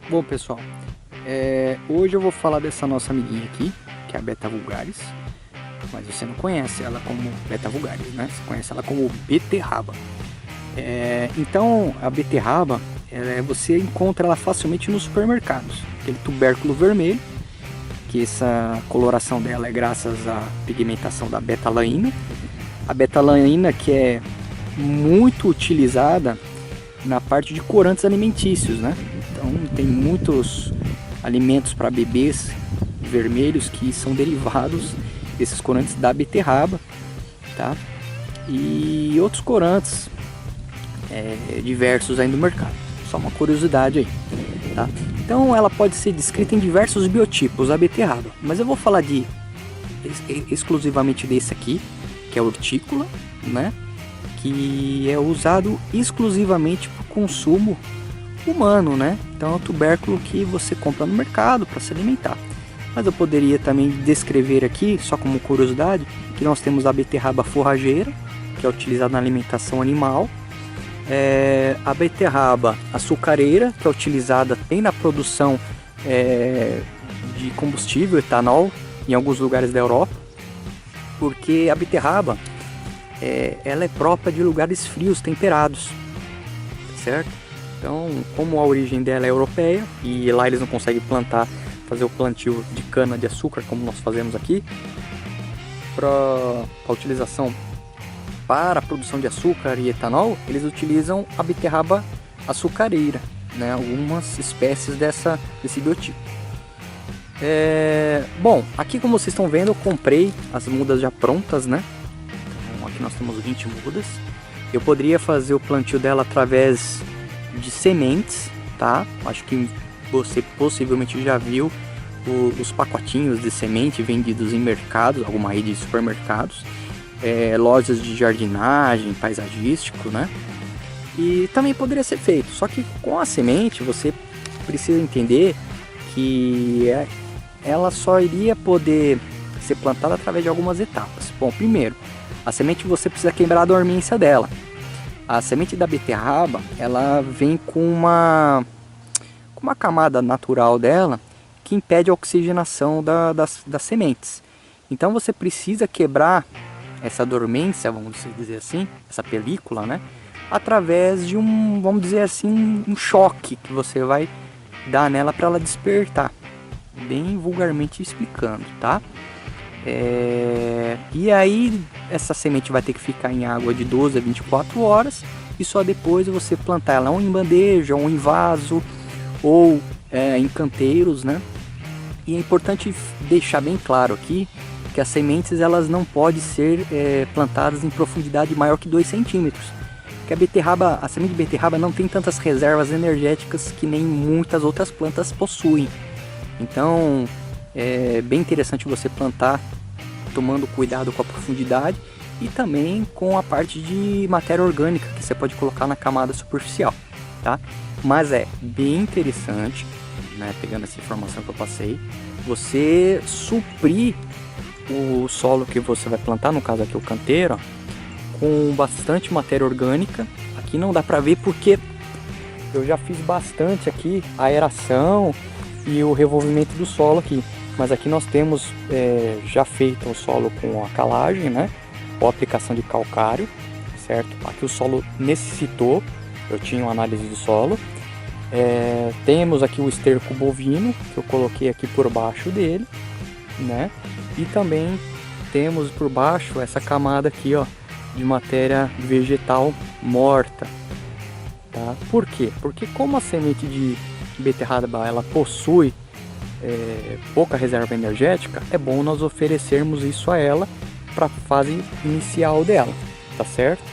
Bom pessoal, hoje eu vou falar dessa nossa amiguinha aqui, que é a Beta vulgaris, mas você não conhece ela como Beta vulgaris, né? Você conhece ela como beterraba. Então a beterraba, você encontra ela facilmente nos supermercados, aquele tubérculo vermelho, que essa coloração dela é graças à pigmentação da betalaína. A betalaína que é muito utilizada na parte de corantes alimentícios, né? Então tem muitos alimentos para bebês vermelhos que são derivados desses corantes da beterraba, tá? E outros corantes diversos aí no mercado. Só uma curiosidade aí, tá? Então ela pode ser descrita em diversos biotipos, a beterraba, mas eu vou falar exclusivamente desse aqui, que é a hortícola, né? Que é usado exclusivamente para o consumo humano, né? Então é um tubérculo que você compra no mercado para se alimentar. Mas eu poderia também descrever aqui, só como curiosidade, que nós temos a beterraba forrageira, que é utilizada na alimentação animal. A beterraba açucareira, que é utilizada bem na produção de combustível, etanol, em alguns lugares da Europa. Porque a beterraba ela é própria de lugares frios, temperados, certo? Então, como a origem dela é europeia e lá eles não conseguem fazer o plantio de cana de açúcar como nós fazemos aqui, para a utilização para a produção de açúcar e etanol, eles utilizam a beterraba açucareira, né? Algumas espécies desse biotipo. Bom, aqui como vocês estão vendo, eu comprei as mudas já prontas, né? Então, aqui nós temos 20 mudas. Eu poderia fazer o plantio dela através de sementes, tá? Acho que você possivelmente já viu os pacotinhos de semente vendidos em mercados, alguma rede de supermercados, lojas de jardinagem, paisagístico, né? E também poderia ser feito, só que com a semente você precisa entender que ela só iria poder ser plantada através de algumas etapas. Bom, primeiro, a semente você precisa quebrar a dormência dela. A semente da beterraba, ela vem com uma camada natural dela que impede a oxigenação das sementes. Então você precisa quebrar essa dormência, vamos dizer assim, essa película, né? Através de vamos dizer assim, um choque que você vai dar nela para ela despertar. Bem vulgarmente explicando, tá? E aí essa semente vai ter que ficar em água de 12 a 24 horas e só depois você plantar ela ou em bandeja, ou em vaso, ou em canteiros, né? E é importante deixar bem claro aqui que as sementes elas não podem ser plantadas em profundidade maior que 2 centímetros. Porque a semente de beterraba não tem tantas reservas energéticas que nem muitas outras plantas possuem. Então é bem interessante você plantar tomando cuidado com a profundidade e também com a parte de matéria orgânica que você pode colocar na camada superficial, tá? Mas é bem interessante, né, pegando essa informação que eu passei, você suprir o solo que você vai plantar, no caso aqui o canteiro, ó, com bastante matéria orgânica. Aqui não dá pra ver porque eu já fiz bastante aqui a aeração e o revolvimento do solo aqui. Mas aqui nós temos já feito o solo com a calagem, né? Ou aplicação de calcário, certo? Aqui o solo necessitou, eu tinha uma análise do solo. Temos aqui o esterco bovino, que eu coloquei aqui por baixo dele, né? E também temos por baixo essa camada aqui, ó, de matéria vegetal morta, tá? Por quê? Porque como a semente de beterraba ela possui pouca reserva energética, é bom nós oferecermos isso a ela para a fase inicial dela, tá certo?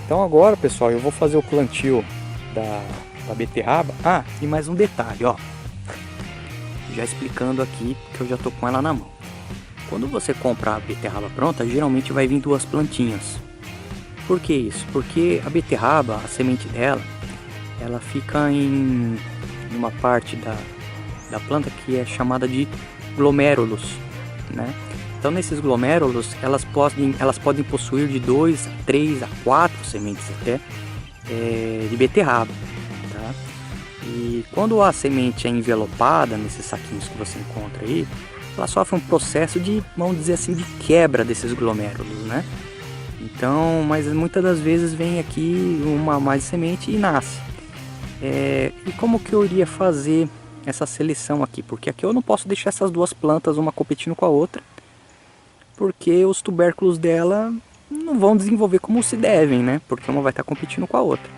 Então agora, pessoal, eu vou fazer o plantio da beterraba. E mais um detalhe, ó, já explicando aqui que eu já tô com ela na mão. Quando você comprar a beterraba pronta, geralmente vai vir 2 plantinhas. Por que isso? Porque a beterraba, a semente dela, ela fica em uma parte da planta que é chamada de glomérulos, né? Então nesses glomérulos elas podem possuir de 2 a 3 a 4 sementes até de beterraba, tá? E quando a semente é envelopada nesses saquinhos que você encontra aí, ela sofre um processo de, vamos dizer assim, de quebra desses glomérulos, né? Então, mas muitas das vezes vem aqui uma mais semente e nasce. E como que eu iria fazer essa seleção aqui? Porque aqui eu não posso deixar essas duas plantas uma competindo com a outra, porque os tubérculos dela não vão desenvolver como se devem, né? Porque uma vai estar competindo com a outra.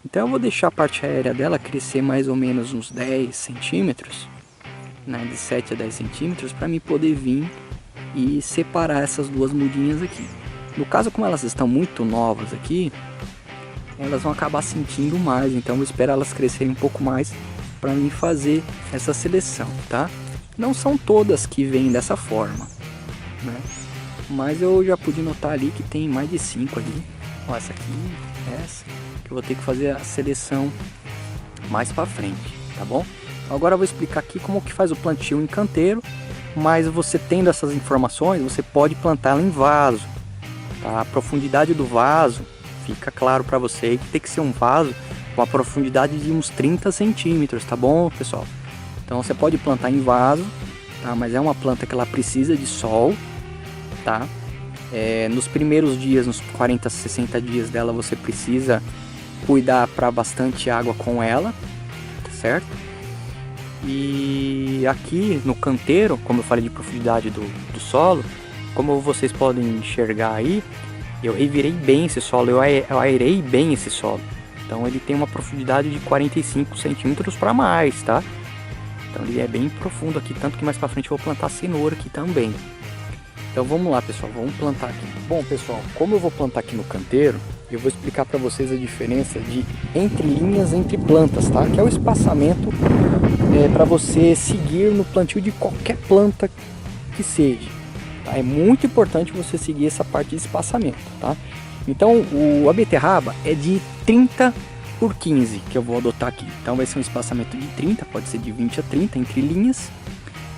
Então eu vou deixar a parte aérea dela crescer mais ou menos uns 10 centímetros, né? De 7 a 10 centímetros, para mim poder vir e separar essas duas mudinhas aqui. No caso, como elas estão muito novas aqui, elas vão acabar sentindo mais, então eu vou esperar elas crescerem um pouco mais para mim fazer essa seleção, tá? Não são todas que vêm dessa forma, né? Mas eu já pude notar ali que tem mais de 5 ali. Ó, essa aqui, essa, que eu vou ter que fazer a seleção mais para frente, tá bom? Agora eu vou explicar aqui como que faz o plantio em canteiro, mas você tendo essas informações, você pode plantar ela em vaso, tá? A profundidade do vaso, fica claro para você que tem que ser um vaso com a profundidade de uns 30 centímetros, tá bom, pessoal? Então você pode plantar em vaso, tá? Mas é uma planta que ela precisa de sol, tá? Nos primeiros dias, nos 40, 60 dias dela, você precisa cuidar para bastante água com ela, certo? E aqui no canteiro, como eu falei de profundidade do solo, como vocês podem enxergar aí, eu revirei bem esse solo, eu aerei bem esse solo. Então ele tem uma profundidade de 45 centímetros para mais, tá? Então ele é bem profundo aqui, tanto que mais para frente eu vou plantar cenoura aqui também. Então vamos lá, pessoal, vamos plantar aqui. Bom, pessoal, como eu vou plantar aqui no canteiro, eu vou explicar para vocês a diferença de entre linhas entre plantas, tá? Que é o espaçamento para você seguir no plantio de qualquer planta que seja. Tá? É muito importante você seguir essa parte de espaçamento, tá? Então a beterraba é de 30 por 15 que eu vou adotar aqui. Então vai ser um espaçamento de 30, pode ser de 20 a 30 entre linhas,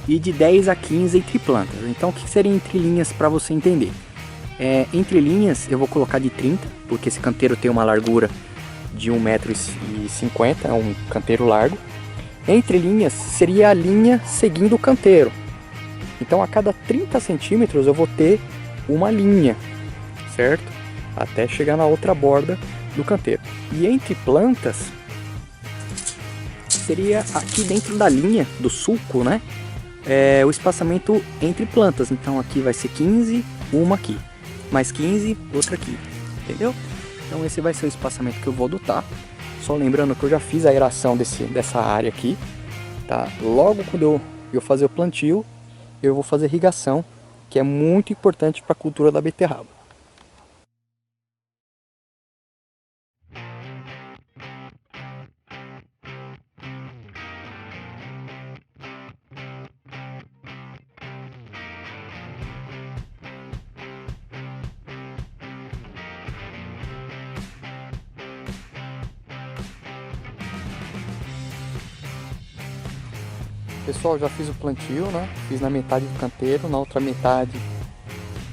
e de 10 a 15 entre plantas. Então o que seria entre linhas para você entender? Entre linhas eu vou colocar de 30, porque esse canteiro tem uma largura de 1,50 m, é um canteiro largo. Entre linhas seria a linha seguindo o canteiro. Então a cada 30 centímetros eu vou ter uma linha, certo? Até chegar na outra borda do canteiro. E entre plantas seria aqui dentro da linha do sulco, né? O espaçamento entre plantas. Então aqui vai ser 15, uma aqui, mais 15, outra aqui, entendeu? Então esse vai ser o espaçamento que eu vou adotar. Só lembrando que eu já fiz a aeração dessa área aqui, tá? Logo quando eu fazer o plantio, eu vou fazer irrigação, que é muito importante para a cultura da beterraba. Pessoal, já fiz o plantio, né? Fiz na metade do canteiro, na outra metade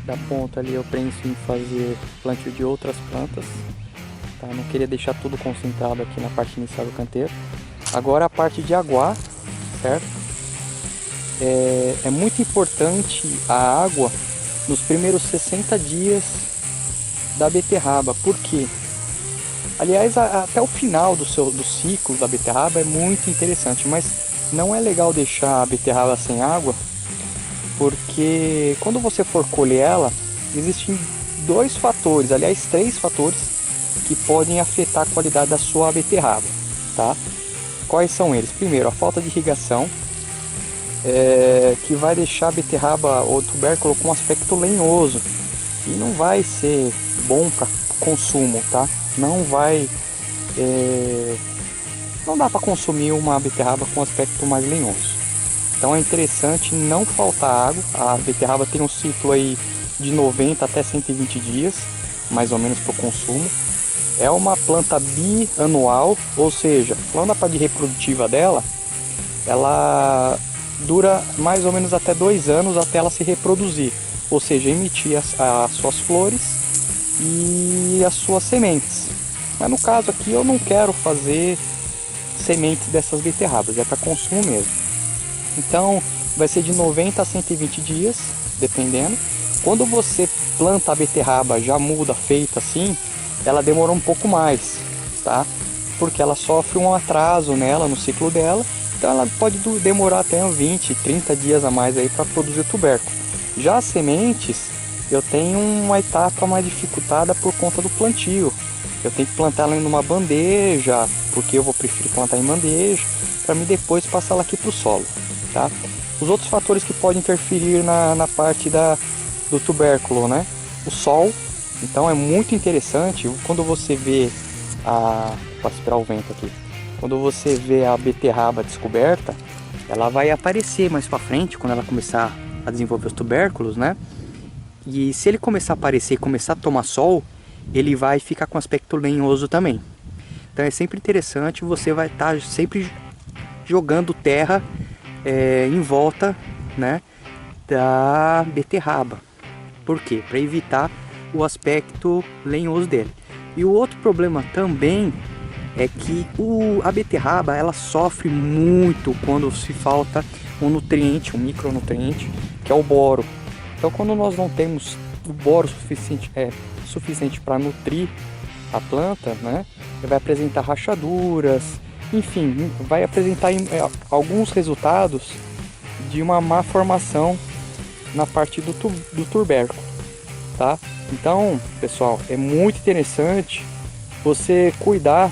da ponta ali eu penso em fazer plantio de outras plantas, tá? Não queria deixar tudo concentrado aqui na parte inicial do canteiro. Agora a parte de aguar, certo? É muito importante a água nos primeiros 60 dias da beterraba. Por quê? Aliás, até o final do ciclo da beterraba é muito interessante, mas não é legal deixar a beterraba sem água, porque quando você for colher ela, existem dois fatores, aliás 3 fatores, que podem afetar a qualidade da sua beterraba, tá? Quais são eles? Primeiro, a falta de irrigação, que vai deixar a beterraba ou tubérculo com um aspecto lenhoso, e não vai ser bom para consumo, tá? Não dá para consumir uma beterraba com aspecto mais lenhoso. Então é interessante não faltar água. A beterraba tem um ciclo aí de 90 até 120 dias, mais ou menos para o consumo. É uma planta bianual, ou seja, falando da parte reprodutiva dela, ela dura mais ou menos até 2 anos até ela se reproduzir, ou seja, emitir as suas flores e as suas sementes. Mas no caso aqui eu não quero fazer sementes dessas beterrabas, é para consumo mesmo. Então vai ser de 90 a 120 dias, dependendo. Quando você planta a beterraba já muda feita assim, ela demora um pouco mais, tá? Porque ela sofre um atraso nela, no ciclo dela, então ela pode demorar até 20, 30 dias a mais aí para produzir tubérculo. Já as sementes, eu tenho uma etapa mais dificultada por conta do plantio. Eu tenho que plantar ela em uma bandeja, porque eu vou preferir plantar em bandeja, para mim depois passar ela aqui para o solo, tá? Os outros fatores que podem interferir na parte do tubérculo, né? O sol, então é muito interessante quando você vê vou aspirar o vento aqui. Quando você vê a beterraba descoberta, ela vai aparecer mais para frente, quando ela começar a desenvolver os tubérculos, né? E se ele começar a aparecer e começar a tomar sol, ele vai ficar com aspecto lenhoso também. Então é sempre interessante, você vai estar sempre jogando terra em volta, né, da beterraba. Por quê? Para evitar o aspecto lenhoso dele. E o outro problema também é que a beterraba ela sofre muito quando se falta um nutriente, um micronutriente, que é o boro. Então quando nós não temos o boro suficiente para nutrir a planta, né, ele vai apresentar rachaduras, enfim, vai apresentar alguns resultados de uma má formação na parte do tubérculo, tá? Então, pessoal, é muito interessante você cuidar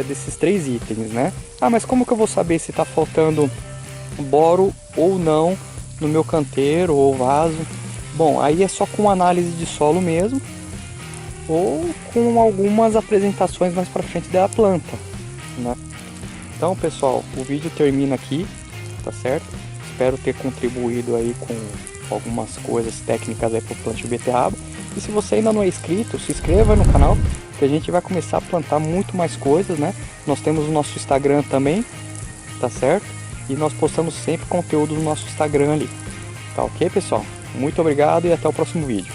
desses 3 itens, né? Ah, mas como que eu vou saber se está faltando boro ou não no meu canteiro ou vaso? Bom, aí é só com análise de solo mesmo, ou com algumas apresentações mais para frente da planta, né? Então, pessoal, o vídeo termina aqui, tá certo? Espero ter contribuído aí com algumas coisas técnicas aí para o plantio de beterraba. E se você ainda não é inscrito, se inscreva no canal, que a gente vai começar a plantar muito mais coisas, né? Nós temos o nosso Instagram também, tá certo? E nós postamos sempre conteúdo no nosso Instagram ali. Tá ok, pessoal? Muito obrigado e até o próximo vídeo.